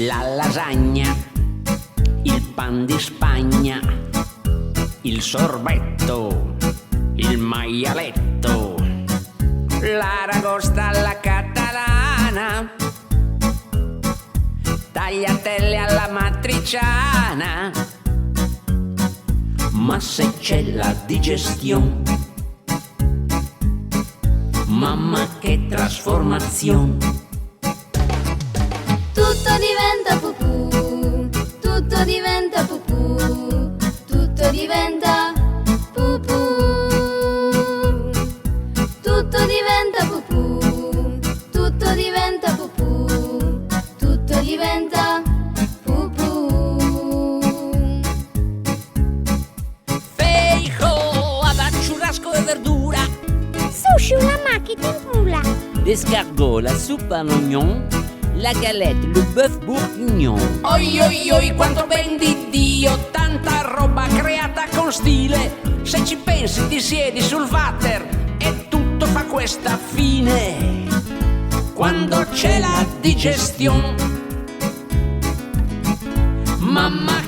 la lasagna, il pan di Spagna, il sorbetto, il maialetto, l'aragosta alla catalana, tagliatelle alla matriciana. Ma se c'è la digestione, mamma che trasformazione. Tutto diventa pupù, tutto diventa pupù, tutto diventa pupù. Tutto diventa pupù, tutto diventa pupù, tutto diventa pupù. Feijo, ada churrasco de verdura, Sushi, una macchina in pula. l'escargot, la soupe à l'oignon, la galette, le bœuf bourguignon. Oi oi oi, quanto ben di Dio, tanta roba creata con stile. Se ci pensi ti siedi sul water e tutto fa questa fine. Quando c'è la digestione, mamma